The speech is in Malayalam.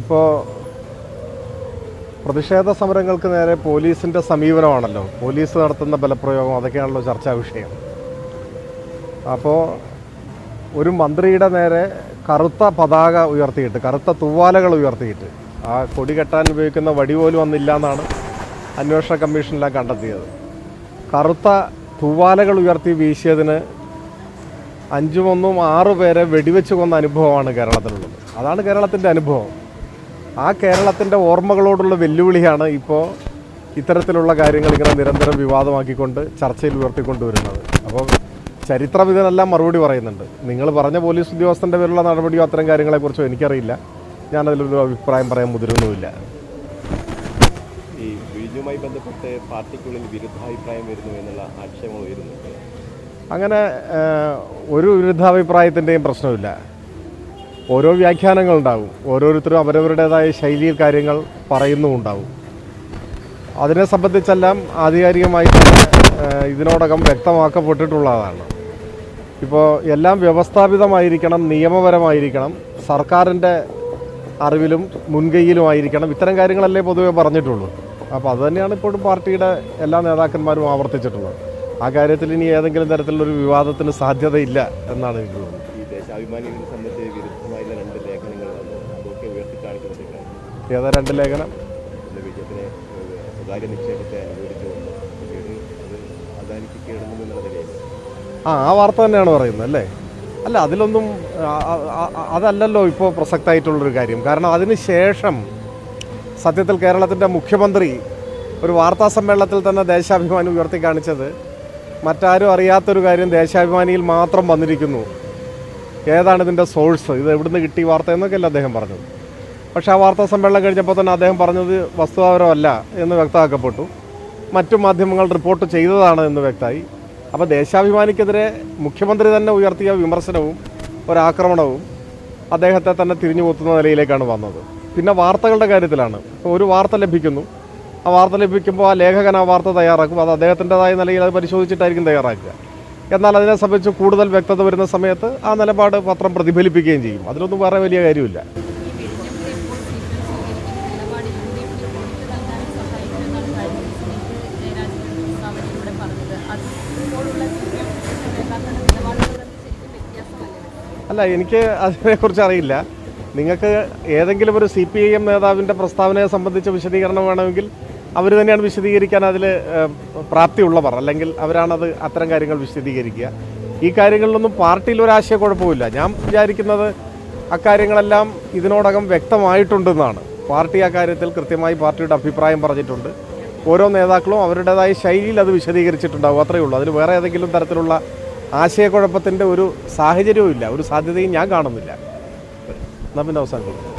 ഇപ്പോൾ പ്രതിഷേധ സമരങ്ങൾക്ക് നേരെ പോലീസിൻ്റെ സമീപനമാണല്ലോ, പോലീസ് നടത്തുന്ന ബലപ്രയോഗം, അതൊക്കെയാണല്ലോ ചർച്ചാ വിഷയം. അപ്പോൾ ഒരു മന്ത്രിയുടെ നേരെ കറുത്ത പതാക ഉയർത്തിയിട്ട്, കറുത്ത തൂവാലകൾ ഉയർത്തിയിട്ട്, ആ കൊടി കെട്ടാൻ ഉപയോഗിക്കുന്ന വടി പോലും വന്നില്ല എന്നാണ് അന്വേഷണ കമ്മീഷനിലാ കണ്ടെത്തിയത്. കറുത്ത തൂവാലകൾ ഉയർത്തി വീശിയതിന് 5 പേരെ വെടിവെച്ച് കൊന്ന അനുഭവമാണ് കേരളത്തിലുള്ളത്. അതാണ് കേരളത്തിൻ്റെ അനുഭവം. ആ കേരളത്തിൻ്റെ ഓർമ്മകളോടുള്ള വെല്ലുവിളിയാണ് ഇപ്പോൾ ഇത്തരത്തിലുള്ള കാര്യങ്ങൾ ഇങ്ങനെ നിരന്തരം വിവാദമാക്കിക്കൊണ്ട് ചർച്ചയിൽ ഉയർത്തിക്കൊണ്ടുവരുന്നത്. അപ്പോൾ ചരിത്രം ഇതിനെല്ലാം മറുപടി പറയുന്നുണ്ട്. നിങ്ങൾ പറഞ്ഞ പോലീസ് ഉദ്യോഗസ്ഥൻ്റെ പേരുള്ള നടപടിയോ അത്തരം കാര്യങ്ങളെക്കുറിച്ചോ എനിക്കറിയില്ല. ഞാനതിലൊരു അഭിപ്രായം പറയാൻ മുതിരുന്നുമില്ല. ഈ വിഴിഞ്ഞുമായി ബന്ധപ്പെട്ട് പാർട്ടിക്കുള്ളിൽ വിരുദ്ധാഭിപ്രായം വരുന്നു എന്നുള്ള ആക്ഷേപം ഉയരുന്നുണ്ട്. അങ്ങനെ ഒരു വിരുദ്ധാഭിപ്രായത്തിൻ്റെയും പ്രശ്നമില്ല. ഓരോ വ്യാഖ്യാനങ്ങളുണ്ടാവും. ഓരോരുത്തരും അവരവരുടേതായ ശൈലിയിൽ കാര്യങ്ങൾ പറയുന്നുമുണ്ടാവും. അതിനെ സംബന്ധിച്ചെല്ലാം ആധികാരികമായി തന്നെ ഇതിനോടകം വ്യക്തമാക്കപ്പെട്ടിട്ടുള്ളതാണ്. ഇപ്പോൾ എല്ലാം വ്യവസ്ഥാപിതമായിരിക്കണം, നിയമപരമായിരിക്കണം, സർക്കാരിൻ്റെ അറിവിലും മുൻകൈയിലുമായിരിക്കണം. ഇത്തരം കാര്യങ്ങളല്ലേ പൊതുവെ പറഞ്ഞിട്ടുള്ളൂ. അപ്പോൾ അതുതന്നെയാണ് ഇപ്പോഴും പാർട്ടിയുടെ എല്ലാ നേതാക്കന്മാരും ആവർത്തിച്ചിട്ടുള്ളത്. ആ കാര്യത്തിൽ ഇനി ഏതെങ്കിലും തരത്തിലുള്ളൊരു വിവാദത്തിന് സാധ്യതയില്ല എന്നാണ് എനിക്ക് തോന്നുന്നത്. ഈ ദേശാഭിമാനികളെ സംബന്ധിച്ച് വിരുദ്ധമായുള്ള 2 ലേഖനങ്ങൾ വന്നു. അതൊക്കെ ഉയർത്തിക്കാണിക്കുന്നതിനാണ്. ഏതാ 2 ലേഖനം? വിജയത്തിനെ സ്വകാര്യ നിക്ഷേപത്തെ അനുവദിച്ചുകൊണ്ട് അത് അദാനിക്ക് കീഴടങ്ങും എന്നുള്ള നിലയിൽ ആ വാർത്ത തന്നെയാണ് പറയുന്നത് അല്ലേ? അല്ല, അതിലൊന്നും അതല്ലല്ലോ ഇപ്പോൾ പ്രസക്തമായിട്ടുള്ളൊരു കാര്യം. കാരണം അതിന് ശേഷം സത്യത്തിൽ കേരളത്തിൻ്റെ മുഖ്യമന്ത്രി ഒരു വാർത്താ സമ്മേളനത്തിൽ തന്നെ ദേശാഭിമാനി ഉയർത്തി കാണിച്ചത് മറ്റാരും അറിയാത്തൊരു കാര്യം ദേശാഭിമാനിയിൽ മാത്രം വന്നിരിക്കുന്നു. ഏതാണ് ഇതിൻ്റെ സോഴ്സ്, ഇത് എവിടുന്ന് കിട്ടി വാർത്ത എന്നൊക്കെയല്ല അദ്ദേഹം പറഞ്ഞത്. പക്ഷേ ആ വാർത്താ സമ്മേളനം കഴിഞ്ഞപ്പോൾ തന്നെ അദ്ദേഹം പറഞ്ഞത് വസ്തുതാപരമല്ല എന്ന് വ്യക്തമാക്കപ്പെട്ടു. മറ്റു മാധ്യമങ്ങൾ റിപ്പോർട്ട് ചെയ്തതാണ് എന്ന് വ്യക്തമായി. അപ്പോൾ ദേശാഭിമാനിക്കെതിരെ മുഖ്യമന്ത്രി തന്നെ ഉയർത്തിയ വിമർശനവും ഒരാക്രമണവും അദ്ദേഹത്തെ തന്നെ തിരിഞ്ഞു കൊത്തുന്ന നിലയിലേക്കാണ് വന്നത്. പിന്നെ വാർത്തകളുടെ കാര്യത്തിലാണ്. ഒരു വാർത്ത ലഭിക്കുന്നു, ആ വാർത്ത ലഭിക്കുമ്പോൾ ആ ലേഖകൻ ആ വാർത്ത തയ്യാറാക്കും. അത് അദ്ദേഹത്തിൻ്റെതായ നിലയിൽ അത് പരിശോധിച്ചിട്ടായിരിക്കും തയ്യാറാക്കുക. എന്നാൽ അതിനെ സംബന്ധിച്ച് കൂടുതൽ വ്യക്തത വരുന്ന സമയത്ത് ആ നിലപാട് പത്രം പ്രതിഫലിപ്പിക്കുകയും ചെയ്യും. അതിലൊന്നും വേറെ വലിയ കാര്യമില്ല. അല്ല, എനിക്ക് അതിനെക്കുറിച്ച് അറിയില്ല. നിങ്ങൾക്ക് ഏതെങ്കിലും ഒരു CPIM നേതാവിൻ്റെ പ്രസ്താവനയെ സംബന്ധിച്ച വിശദീകരണം വേണമെങ്കിൽ അവർ തന്നെയാണ് വിശദീകരിക്കാൻ അതിൽ പ്രാപ്തിയുള്ളവർ, അല്ലെങ്കിൽ അവരാണത് അത്തരം കാര്യങ്ങൾ വിശദീകരിക്കുക. ഈ കാര്യങ്ങളിലൊന്നും പാർട്ടിയിൽ ഒരാശയക്കുഴപ്പമില്ല. ഞാൻ വിചാരിക്കുന്നത് അക്കാര്യങ്ങളെല്ലാം ഇതിനോടകം വ്യക്തമായിട്ടുണ്ടെന്നാണ്. പാർട്ടി ആ കാര്യത്തിൽ കൃത്യമായി പാർട്ടിയുടെ അഭിപ്രായം പറഞ്ഞിട്ടുണ്ട്. ഓരോ നേതാക്കളും അവരുടേതായ ശൈലിയിൽ അത് വിശദീകരിച്ചിട്ടുണ്ടാകും, അത്രയേ ഉള്ളൂ. അതിൽ വേറെ ഏതെങ്കിലും തരത്തിലുള്ള ആശയക്കുഴപ്പത്തിൻ്റെ ഒരു സാഹചര്യവും ഇല്ല, ഒരു സാധ്യതയും ഞാൻ കാണുന്നില്ല. എന്നാൽ പിന്നെ അവസാനിക്കും.